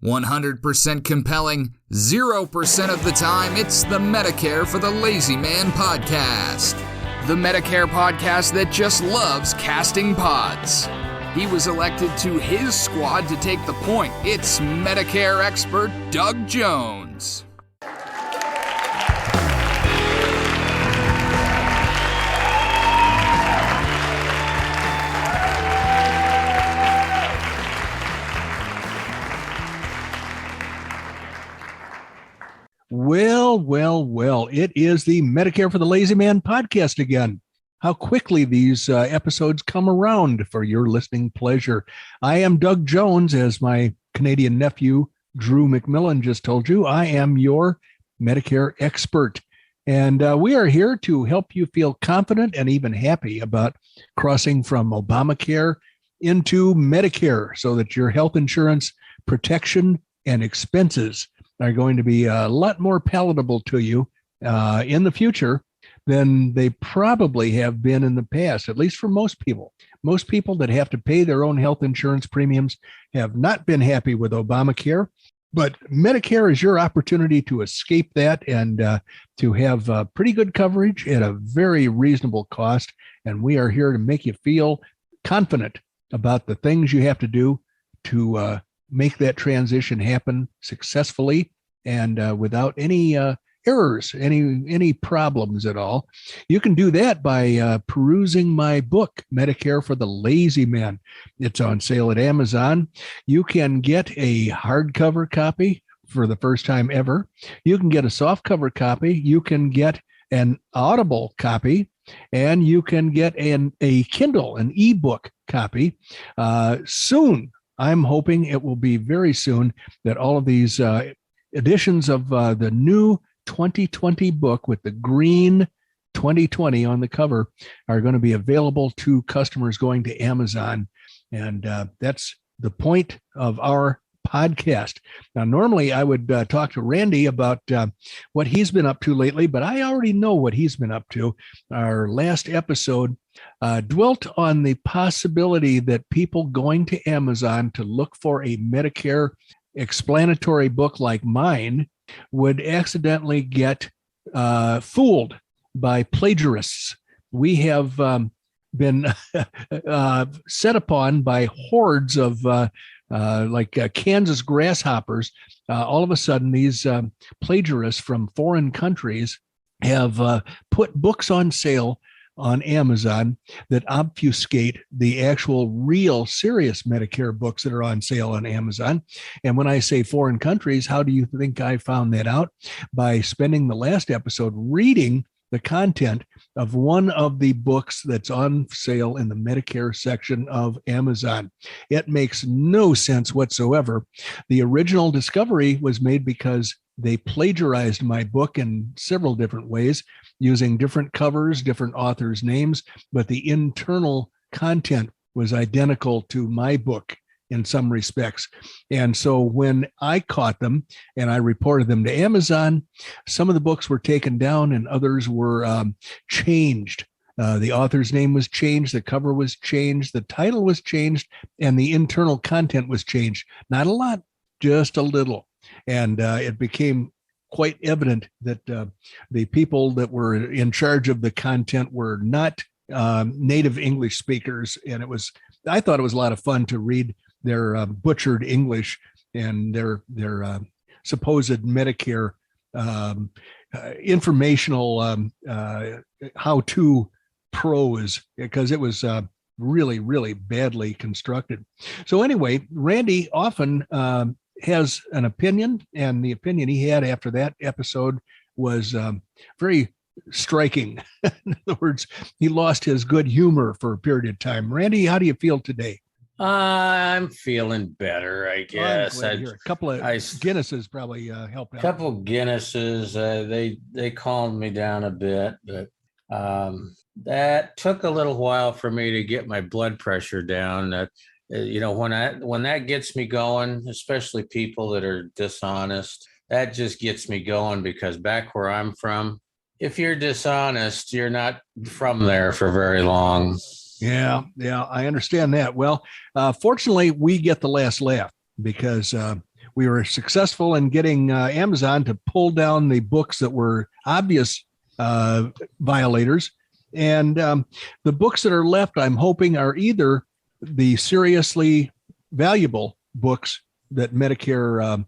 100% compelling, 0% of the time, it's the Medicare for the Lazy Man podcast. The Medicare podcast that just loves casting pods. He was elected to his squad to take the point. It's Medicare expert Doug Jones. Well, it is the Medicare for the Lazy Man podcast again. How quickly these episodes come around for your listening pleasure. I am Doug Jones, as my Canadian nephew, Drew McMillan, just told you. I am your Medicare expert. And we are here to help you feel confident and even happy about crossing from Obamacare into Medicare so that your health insurance protection and expenses are going to be a lot more palatable to you in the future than they probably have been in the past, at least for most people. Most people that have to pay their own health insurance premiums have not been happy with Obamacare, but Medicare is your opportunity to escape that and to have pretty good coverage at a very reasonable cost. And we are here to make you feel confident about the things you have to do to make that transition happen successfully and without any errors, any problems at all. You can do that by perusing my book, Medicare for the Lazy Man. It's on sale at Amazon. You can get a hardcover copy for the first time ever. You can get a softcover copy. You can get an Audible copy, and you can get a Kindle, an ebook copy soon. I'm hoping it will be very soon that all of these editions of the new 2020 book with the green 2020 on the cover are going to be available to customers going to Amazon. And that's the point of our podcast. Now, normally I would talk to Randy about what he's been up to lately, but I already know what he's been up to. Our last episode dwelt on the possibility that people going to Amazon to look for a Medicare explanatory book like mine would accidentally get fooled by plagiarists. We have been set upon by hordes of Kansas grasshoppers. All of a sudden, these plagiarists from foreign countries have put books on sale on Amazon that obfuscate the actual real serious Medicare books that are on sale on Amazon. And when I say foreign countries, how do you think I found that out? By spending the last episode reading the content of one of the books that's on sale in the Medicare section of Amazon. It makes no sense whatsoever. The original discovery was made because they plagiarized my book in several different ways, using different covers, different authors' names, but the internal content was identical to my book in some respects. And so when I caught them and I reported them to Amazon, some of the books were taken down and others were changed. The author's name was changed, the cover was changed, the title was changed, and the internal content was changed. Not a lot, just a little. And it became quite evident that the people that were in charge of the content were not native English speakers. And I thought it was a lot of fun to read their butchered English and their supposed Medicare informational how-to prose, because it was really, really badly constructed. So anyway, Randy often has an opinion, and the opinion he had after that episode was very striking. In other words, he lost his good humor for a period of time. Randy, how do you feel today? I'm feeling better, I guess. A couple of Guinnesses probably helped out. A couple of Guinnesses, they calmed me down a bit, but that took a little while for me to get my blood pressure down. That when that gets me going, especially people that are dishonest, that just gets me going, because back where I'm from, if you're dishonest, you're not from there for very long. Yeah, I understand that. Well, fortunately, we get the last laugh because we were successful in getting Amazon to pull down the books that were obvious violators. And the books that are left, I'm hoping, are either the seriously valuable books that Medicare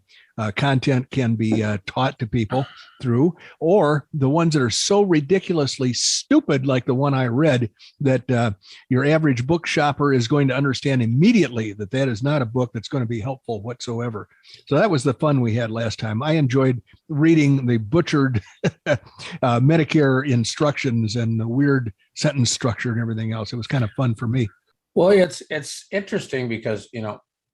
content can be taught to people through, or the ones that are so ridiculously stupid, like the one I read, that your average book shopper is going to understand immediately that that is not a book that's going to be helpful whatsoever. So that was the fun we had last time. I enjoyed reading the butchered Medicare instructions and the weird sentence structure and everything else. It was kind of fun for me. Well, it's interesting because,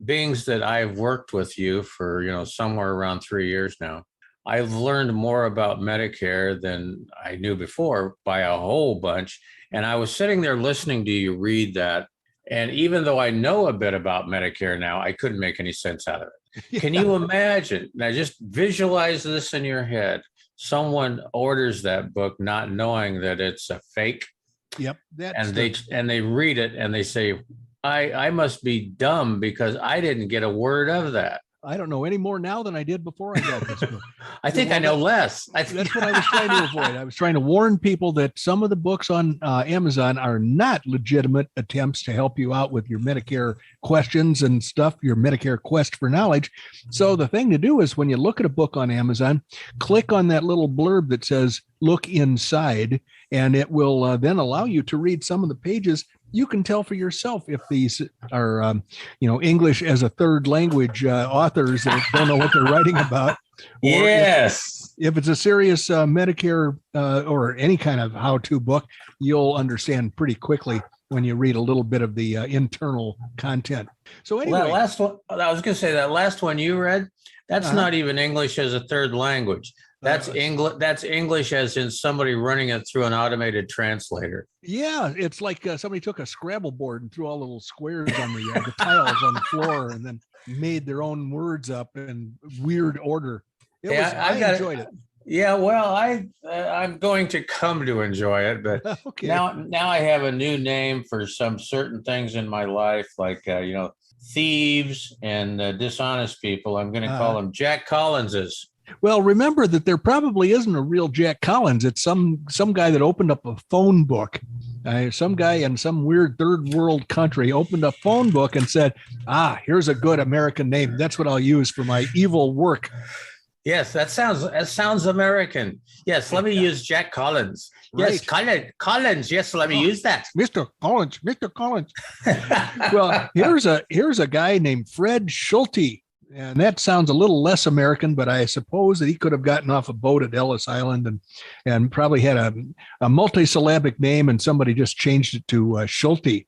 beings that I've worked with you for, somewhere around 3 years now, I've learned more about Medicare than I knew before by a whole bunch. And I was sitting there listening to you read that. And even though I know a bit about Medicare now, I couldn't make any sense out of it. Yeah. Can you imagine? Now, just visualize this in your head. Someone orders that book not knowing that it's a fake. Yep. And they read it and they say, I must be dumb because I didn't get a word of that. I don't know any more now than I did before I got this book. I think I know less. That's what I was trying to avoid. I was trying to warn people that some of the books on Amazon are not legitimate attempts to help you out with your Medicare questions and stuff, your Medicare quest for knowledge. So the thing to do is when you look at a book on Amazon, click on that little blurb that says, look inside, and it will then allow you to read some of the pages. You can tell for yourself if these are, English as a third language authors that don't know what they're writing about. Or yes. If it's a serious Medicare or any kind of how-to book, you'll understand pretty quickly when you read a little bit of the internal content. So anyway, that last one, I was going to say that last one you read, that's not even English as a third language. That's English. That's English as in somebody running it through an automated translator. Yeah, it's like somebody took a Scrabble board and threw all the little squares on the tiles on the floor, and then made their own words up in weird order. I enjoyed it. Yeah, well, I'm going to come to enjoy it, but okay. Now I have a new name for some certain things in my life, like thieves and dishonest people. I'm going to call them Jack Collinses. Well, remember that there probably isn't a real Jack Collins. It's some guy that opened up a phone book. Some guy in some weird third world country opened a phone book and said, here's a good American name. That's what I'll use for my evil work. Yes, that sounds American. Yes, let me use Jack Collins. Yes, right. Collins. Yes, let me use that. Mr. Collins. Well, here's a guy named Fred Schulte. And that sounds a little less American, but I suppose that he could have gotten off a boat at Ellis Island and probably had a multisyllabic name, and somebody just changed it to Schulte.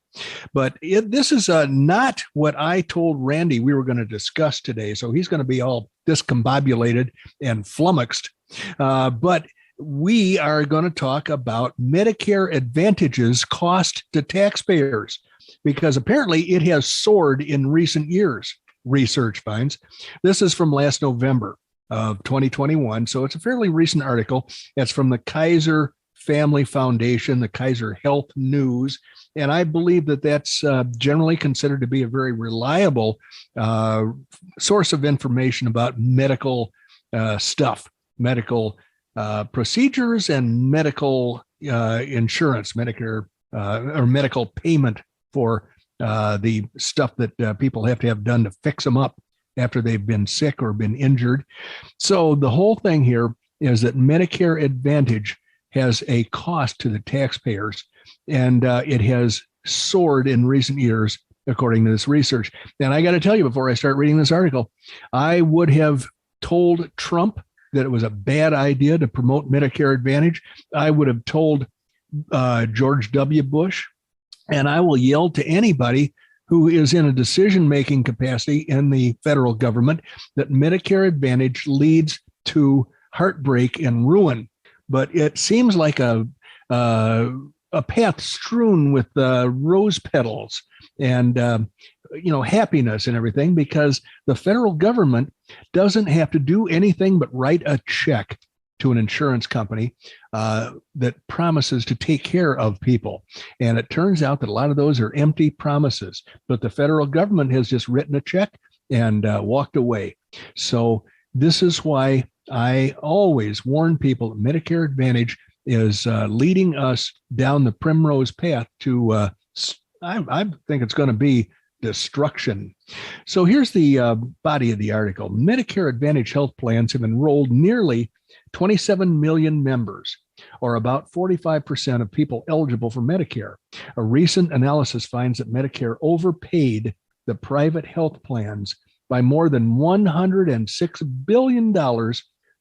But this is not what I told Randy we were going to discuss today. So he's going to be all discombobulated and flummoxed. But we are going to talk about Medicare Advantage's cost to taxpayers, because apparently it has soared in recent years. Research finds. This is from last November of 2021. So it's a fairly recent article. It's from the Kaiser Family Foundation, the Kaiser Health News. And I believe that that's generally considered to be a very reliable source of information about medical stuff, medical procedures and medical insurance, Medicare or medical payment for the stuff that people have to have done to fix them up after they've been sick or been injured. So the whole thing here is that Medicare Advantage has a cost to the taxpayers, and it has soared in recent years, according to this research. And I got to tell you, before I start reading this article, I would have told Trump that it was a bad idea to promote Medicare Advantage. I would have told George W. Bush. And I will yell to anybody who is in a decision-making capacity in the federal government that Medicare Advantage leads to heartbreak and ruin. But it seems like a path strewn with rose petals and happiness and everything, because the federal government doesn't have to do anything but write a check to an insurance company that promises to take care of people. And it turns out that a lot of those are empty promises, but the federal government has just written a check and walked away. So this is why I always warn people that Medicare Advantage is leading us down the primrose path to, I think it's going to be destruction. So here's the body of the article. Medicare Advantage health plans have enrolled nearly 27 million members, or about 45% of people eligible for Medicare. A recent analysis finds that Medicare overpaid the private health plans by more than $106 billion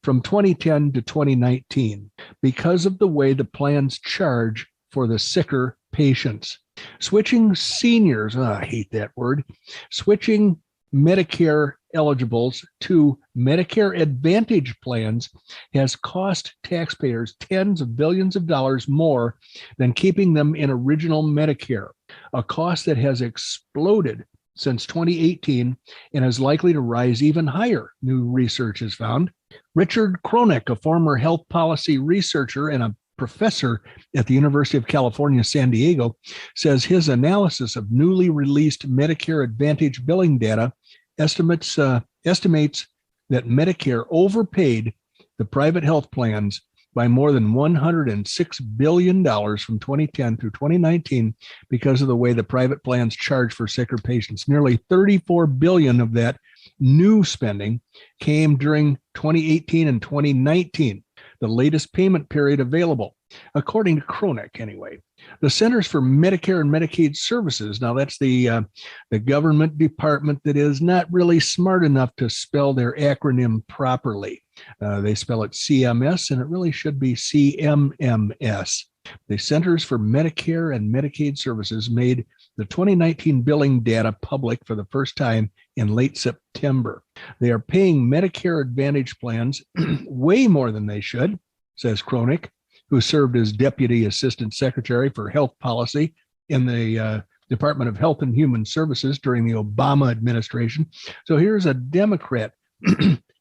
from 2010 to 2019 because of the way the plans charge for the sicker patients. Switching seniors, I hate that word, switching Medicare eligibles to Medicare Advantage plans has cost taxpayers tens of billions of dollars more than keeping them in original Medicare, a cost that has exploded since 2018 and is likely to rise even higher, new research has found. Richard Cronick, a former health policy researcher and a professor at the University of California, San Diego, says his analysis of newly released Medicare Advantage billing data estimates that Medicare overpaid the private health plans by more than $106 billion from 2010 through 2019 because of the way the private plans charge for sicker patients. Nearly $34 billion of that new spending came during 2018 and 2019, the latest payment period available, according to Cronick anyway. The Centers for Medicare and Medicaid Services, now that's the government department that is not really smart enough to spell their acronym properly. They spell it CMS, and it really should be CMMS. The Centers for Medicare and Medicaid Services made the 2019 billing data public for the first time in late September. They are paying Medicare Advantage plans way more than they should, says Cronick, who served as Deputy Assistant Secretary for Health Policy in the Department of Health and Human Services during the Obama administration. So here's a Democrat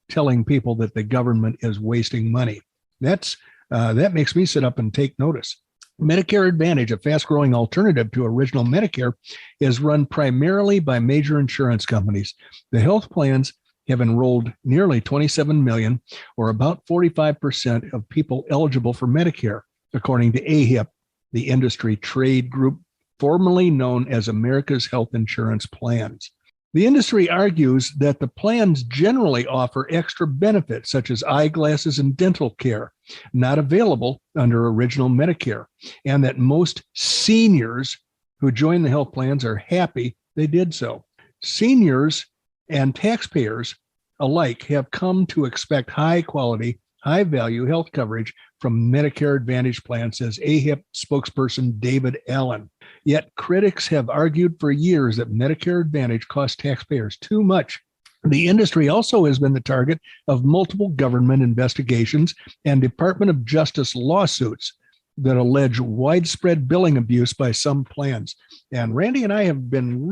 telling people that the government is wasting money. That makes me sit up and take notice. Medicare Advantage, a fast-growing alternative to original Medicare, is run primarily by major insurance companies. The health plans have enrolled nearly 27 million, or about 45% of people eligible for Medicare, according to AHIP, the industry trade group formerly known as America's Health Insurance Plans. The industry argues that the plans generally offer extra benefits such as eyeglasses and dental care, not available under original Medicare, and that most seniors who join the health plans are happy they did so. Seniors and taxpayers alike have come to expect high quality, high value health coverage from Medicare Advantage plans, says AHIP spokesperson David Allen. Yet critics have argued for years that Medicare Advantage costs taxpayers too much. The industry also has been the target of multiple government investigations and Department of Justice lawsuits that allege widespread billing abuse by some plans. And Randy and I have been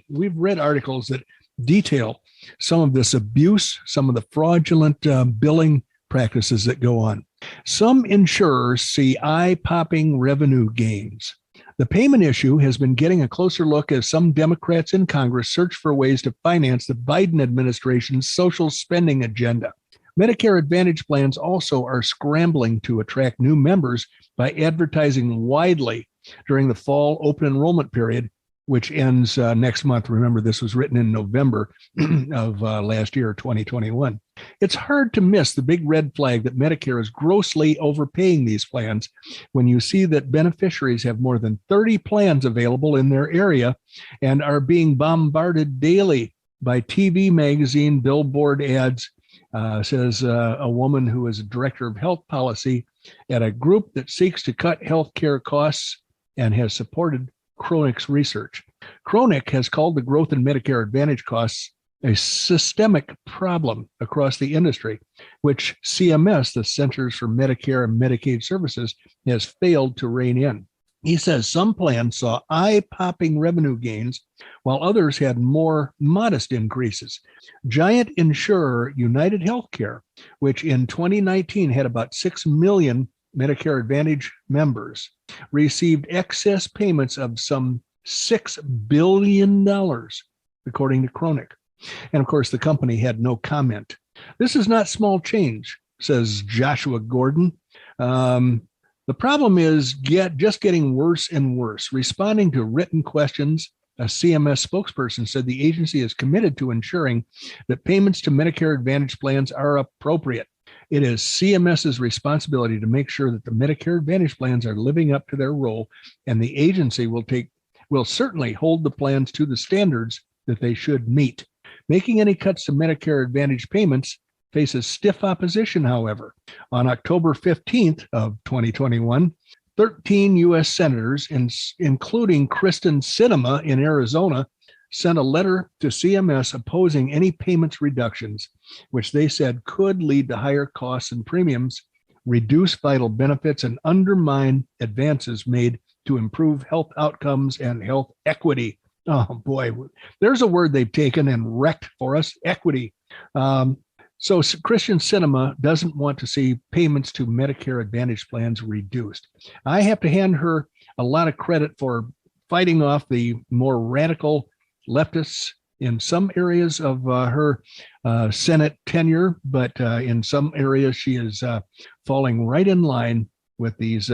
we've read articles that detail some of this abuse, some of the fraudulent billing practices that go on. Some insurers see eye-popping revenue gains. The payment issue has been getting a closer look as some Democrats in Congress search for ways to finance the Biden administration's social spending agenda. Medicare Advantage plans also are scrambling to attract new members by advertising widely during the fall open enrollment period, which ends next month. Remember, this was written in November of last year, 2021. It's hard to miss the big red flag that Medicare is grossly overpaying these plans when you see that beneficiaries have more than 30 plans available in their area and are being bombarded daily by TV, magazine, billboard ads, says a woman who is a director of health policy at a group that seeks to cut healthcare costs and has supported Cronick's research. Cronick has called the growth in Medicare Advantage costs a systemic problem across the industry, which CMS, the Centers for Medicare and Medicaid Services, has failed to rein in. He says some plans saw eye-popping revenue gains, while others had more modest increases. Giant insurer United Healthcare, which in 2019 had about 6 million Medicare Advantage members, received excess payments of some $6 billion, according to Cronick. And of course, the company had no comment. This is not small change, says Joshua Gordon. The problem is just getting worse and worse. Responding to written questions, a CMS spokesperson said the agency is committed to ensuring that payments to Medicare Advantage plans are appropriate. It is CMS's responsibility to make sure that the Medicare Advantage plans are living up to their role, and the agency will certainly hold the plans to the standards that they should meet. Making any cuts to Medicare Advantage payments faces stiff opposition, however. On October 15th of 2021, 13 U.S. senators, including Kristen Sinema in Arizona, sent a letter to CMS opposing any payments reductions, which they said could lead to higher costs and premiums, reduce vital benefits, and undermine advances made to improve health outcomes and health equity. Oh boy, there's a word they've taken and wrecked for us, equity. So Christian Sinema doesn't want to see payments to Medicare Advantage plans reduced. I have to hand her a lot of credit for fighting off the more radical leftists in some areas of her Senate tenure, but in some areas she is falling right in line with these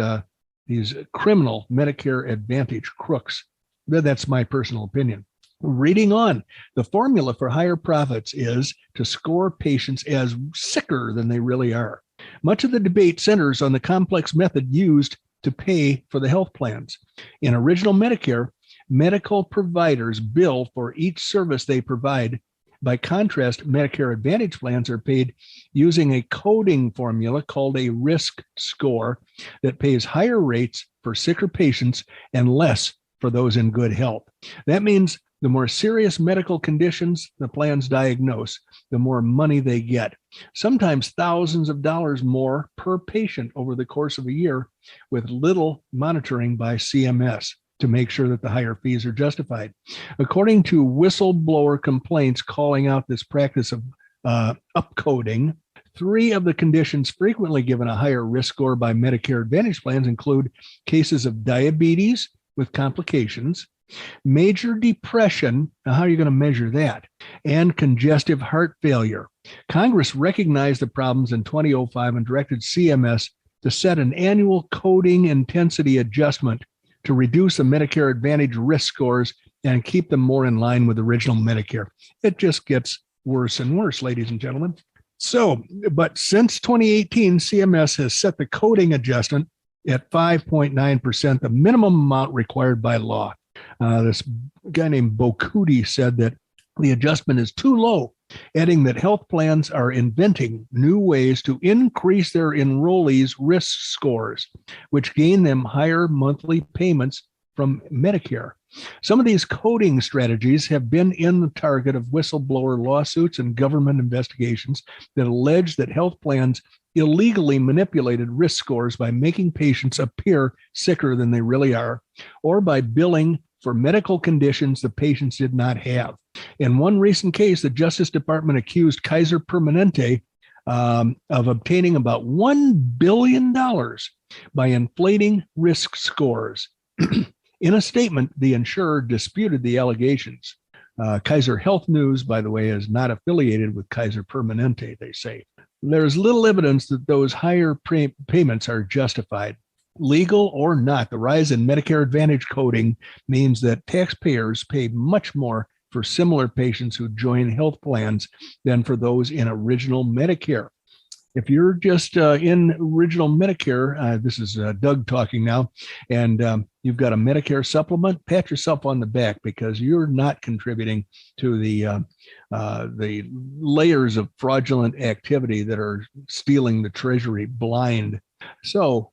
criminal Medicare Advantage crooks. That's my personal opinion. Reading on, the formula for higher profits is to score patients as sicker than they really are. Much of the debate centers on the complex method used to pay for the health plans. In original Medicare, medical providers bill for each service they provide. By contrast, Medicare Advantage plans are paid using a coding formula called a risk score that pays higher rates for sicker patients and less for those in good health. That means the more serious medical conditions the plans diagnose, the more money they get, sometimes thousands of dollars more per patient over the course of a year, with little monitoring by CMS to make sure that the higher fees are justified. According to whistleblower complaints calling out this practice of upcoding, 3 of the conditions frequently given a higher risk score by Medicare Advantage plans include cases of diabetes with complications, major depression, now how are you going to measure that, and congestive heart failure. Congress recognized the problems in 2005 and directed CMS to set an annual coding intensity adjustment to reduce the Medicare Advantage risk scores and keep them more in line with original Medicare. It just gets worse and worse, ladies and gentlemen. But since 2018, CMS has set the coding adjustment at 5.9%, the minimum amount required by law. This guy named Bokuti said that the adjustment is too low, adding that health plans are inventing new ways to increase their enrollees' risk scores, which gain them higher monthly payments from Medicare. Some of these coding strategies have been in the target of whistleblower lawsuits and government investigations that allege that health plans illegally manipulated risk scores by making patients appear sicker than they really are, or by billing for medical conditions the patients did not have. In one recent case, the Justice Department accused Kaiser Permanente of obtaining about $1 billion by inflating risk scores. In a statement, the insurer disputed the allegations. Kaiser Health News, by the way, is not affiliated with Kaiser Permanente, they say. There's little evidence that those higher payments are justified. Legal or not, the rise in Medicare Advantage coding means that taxpayers pay much more for similar patients who join health plans than for those in original Medicare. If you're just in original Medicare, this is Doug talking now, and you've got a Medicare supplement, pat yourself on the back because you're not contributing to the layers of fraudulent activity that are stealing the Treasury blind. So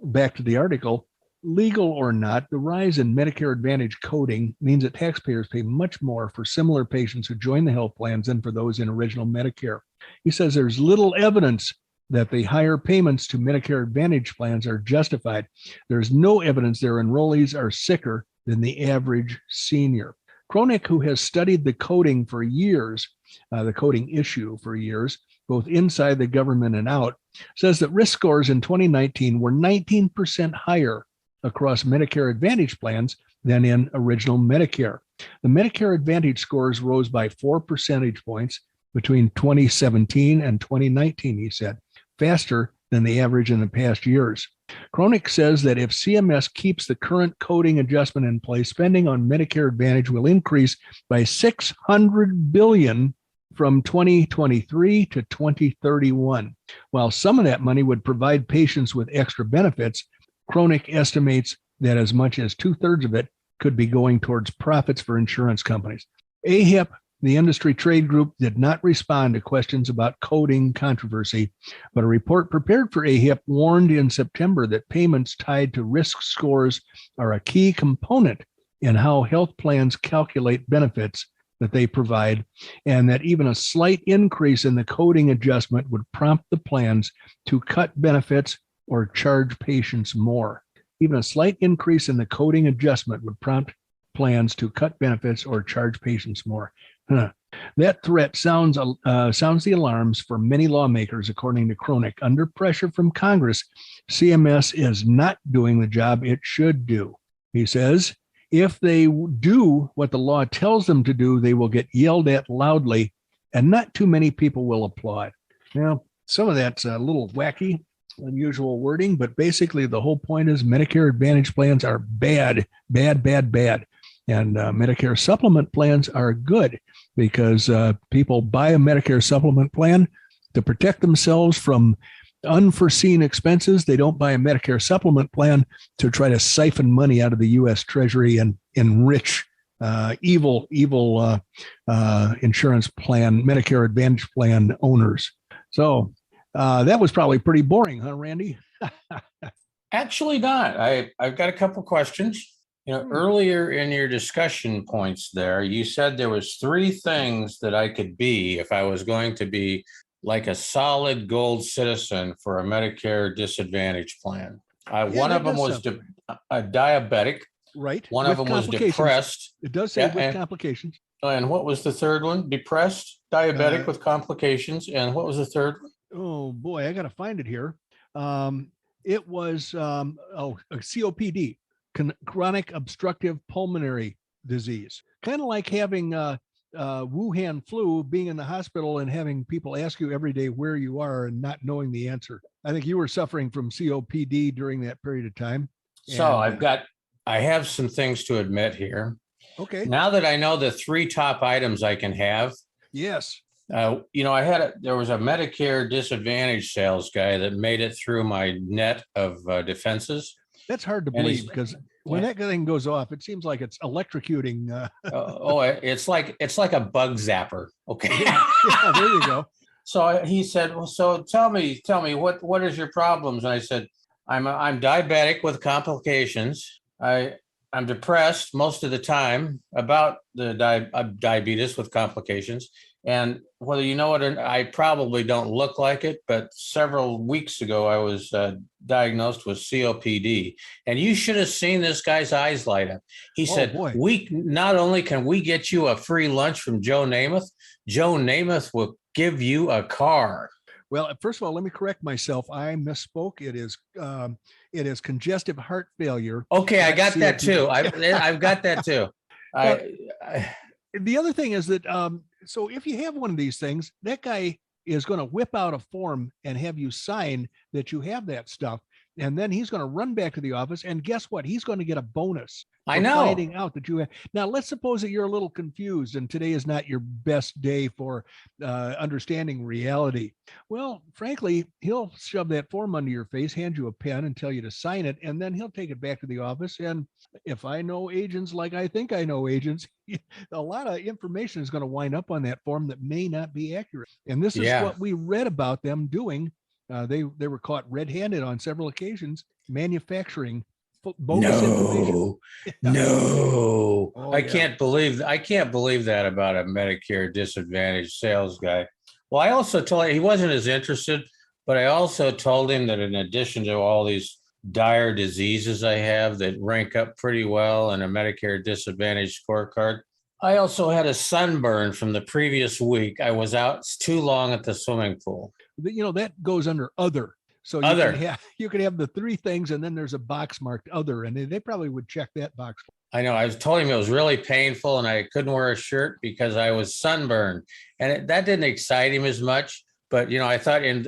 back to the article. Legal or not, the rise in Medicare Advantage coding means that taxpayers pay much more for similar patients who join the health plans than for those in original Medicare. He says there's little evidence that the higher payments to Medicare Advantage plans are justified. There's no evidence their enrollees are sicker than the average senior. Cronick, who has studied the coding for years, the coding issue for years, both inside the government and out, says that risk scores in 2019 were 19% higher across Medicare Advantage plans than in original Medicare. The Medicare Advantage scores rose by 4 percentage points between 2017 and 2019, he said, faster than the average in the past years. Critic says that if CMS keeps the current coding adjustment in place, spending on Medicare Advantage will increase by $600 billion from 2023 to 2031. While some of that money would provide patients with extra benefits, Critic estimates that as much as 2/3 of it could be going towards profits for insurance companies. AHIP, the industry trade group, did not respond to questions about coding controversy, but a report prepared for AHIP warned in September that payments tied to risk scores are a key component in how health plans calculate benefits that they provide, and that even a slight increase in the coding adjustment would prompt the plans to cut benefits or charge patients more. Even a slight increase in the coding adjustment would prompt plans to cut benefits or charge patients more. That threat sounds the alarms for many lawmakers, according to Critic. Under pressure from Congress, CMS is not doing the job it should do. He says, if they do what the law tells them to do, they will get yelled at loudly, and not too many people will applaud. Now, some of that's a little wacky, unusual wording, but basically the whole point is Medicare Advantage plans are bad. And Medicare supplement plans are good because people buy a Medicare supplement plan to protect themselves from unforeseen expenses. They don't buy a Medicare supplement plan to try to siphon money out of the U.S. Treasury and enrich evil insurance plan, Medicare Advantage plan owners. So that was probably pretty boring, huh, Randy? Actually not. I've got a couple questions. Earlier in your discussion points there, you said there was 3 things that I could be if I was going to be like a solid gold citizen for a Medicare disadvantage plan. One of them was a diabetic. Right. One of them was depressed. It does say with complications. And what was the third one? Depressed, diabetic with complications. And what was the third one? Oh, boy, I got to find it here. It was a COPD. Chronic obstructive pulmonary disease, kind of like having Wuhan flu, being in the hospital and having people ask you every day where you are and not knowing the answer. I think you were suffering from COPD during that period of time. So I have some things to admit here. Okay. Now that I know the 3 top items I can have. Yes. There was a Medicare Disadvantage sales guy that made it through my net of defenses. That's hard to believe because when that thing goes off, it seems like it's electrocuting. It's like a bug zapper. Okay. Yeah, there you go. So he said, well, so tell me what is your problems? And I said, I'm diabetic with complications. I'm depressed most of the time about the diabetes with complications. And whether you know it or I probably don't look like it, but several weeks ago, I was diagnosed with COPD. And you should have seen this guy's eyes light up. He said, "We not only can we get you a free lunch from Joe Namath will give you a car." Well, first of all, let me correct myself. I misspoke. It is congestive heart failure. Okay, I got that too. I've got that too. The other thing is that so if you have one of these things, that guy is going to whip out a form and have you sign that you have that stuff. And then he's going to run back to the office. And guess what? He's going to get a bonus. I know. Finding out that you have. Now, let's suppose that you're a little confused and today is not your best day for understanding reality. Well, frankly, he'll shove that form under your face, hand you a pen and tell you to sign it. And then he'll take it back to the office. And if I know agents like I think I know agents, a lot of information is going to wind up on that form that may not be accurate. And this is what we read about them doing. They were caught red-handed on several occasions manufacturing bogus information. No. I can't believe that about a Medicare Disadvantage sales guy. Well, I also told him he wasn't as interested, but I also told him that in addition to all these dire diseases I have that rank up pretty well in a Medicare Disadvantage scorecard, I also had a sunburn from the previous week. I was out too long at the swimming pool. That goes under other. So you can have the 3 things and then there's a box marked other, and they probably would check that box. I know. I told him it was really painful and I couldn't wear a shirt because I was sunburned. And that didn't excite him as much. But, I thought in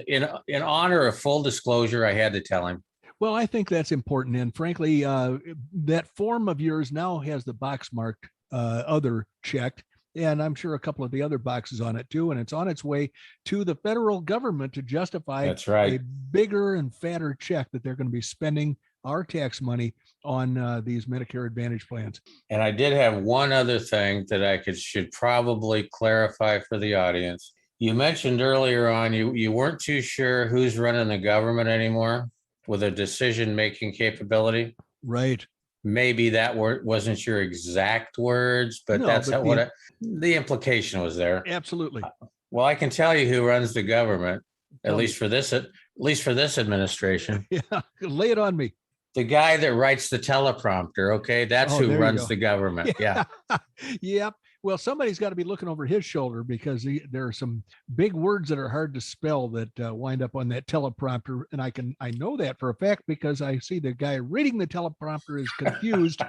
honor of full disclosure, I had to tell him. Well, I think that's important. And frankly, that form of yours now has the box marked other checked. And I'm sure a couple of the other boxes on it too. And it's on its way to the federal government to justify That's right. a bigger and fatter check that they're going to be spending our tax money on these Medicare Advantage plans. And I did have one other thing that I should probably clarify for the audience. You mentioned earlier on you weren't too sure who's running the government anymore with a decision-making capability. Right. Maybe that wasn't your exact words, but that's the implication was there. Absolutely. Well, I can tell you who runs the government, at least for this administration. Yeah, lay it on me. The guy that writes the teleprompter. Okay, that's who runs the government. Yeah. Yep. Well, somebody's got to be looking over his shoulder because there are some big words that are hard to spell that wind up on that teleprompter. And I know that for a fact because I see the guy reading the teleprompter is confused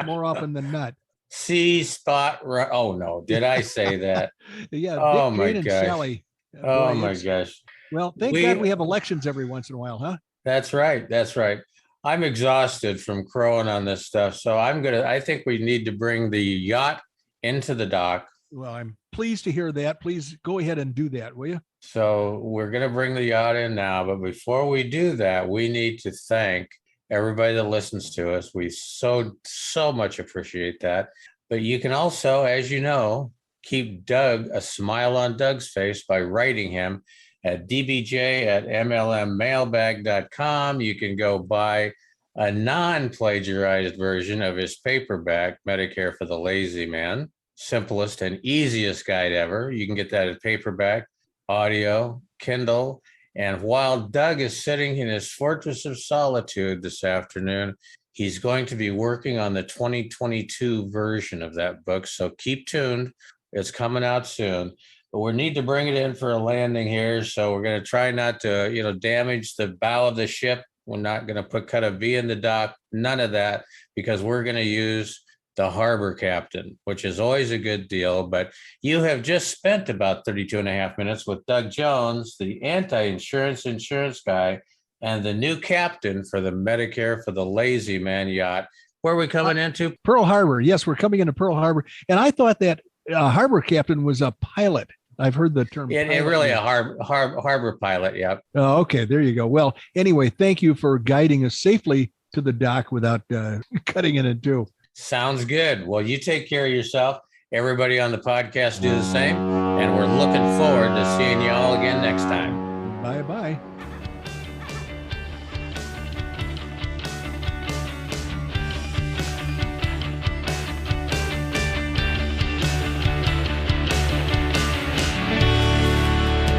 more often than not. C-spot. Oh no, did I say that? Yeah. Oh Dick, my Jane, gosh. and Sally. Oh my gosh. Well, thank God we have elections every once in a while, huh? That's right. That's right. I'm exhausted from crowing on this stuff. So I think we need to bring the yacht into the dock. Well, I'm pleased to hear that. Please go ahead and do that, will you? So we're going to bring the yacht in now. But before we do that, we need to thank everybody that listens to us. We so much appreciate that. But you can also, as you know, keep Doug a smile on Doug's face by writing him at dbj@mlmmailbag.com. You can go buy a non-plagiarized version of his paperback, Medicare for the Lazy Man, simplest and easiest guide ever. You can get that at paperback, audio, Kindle. And while Doug is sitting in his fortress of solitude this afternoon, he's going to be working on the 2022 version of that book. So keep tuned. It's coming out soon. But we need to bring it in for a landing here. So we're going to try not to, damage the bow of the ship. We're not going to cut a V in the dock. None of that, because we're going to use the harbor captain, which is always a good deal. But you have just spent about 32 and a half minutes with Doug Jones, the anti-insurance guy, and the new captain for the Medicare for the Lazy Man yacht. Where are we coming into? Pearl Harbor. Yes, we're coming into Pearl Harbor. And I thought that harbor captain was a pilot. I've heard the term. It really a harbor pilot. Yep. Oh, okay. There you go. Well, anyway, thank you for guiding us safely to the dock without cutting it in two. Sounds good. Well, you take care of yourself. Everybody on the podcast do the same. And we're looking forward to seeing you all again next time. Bye-bye.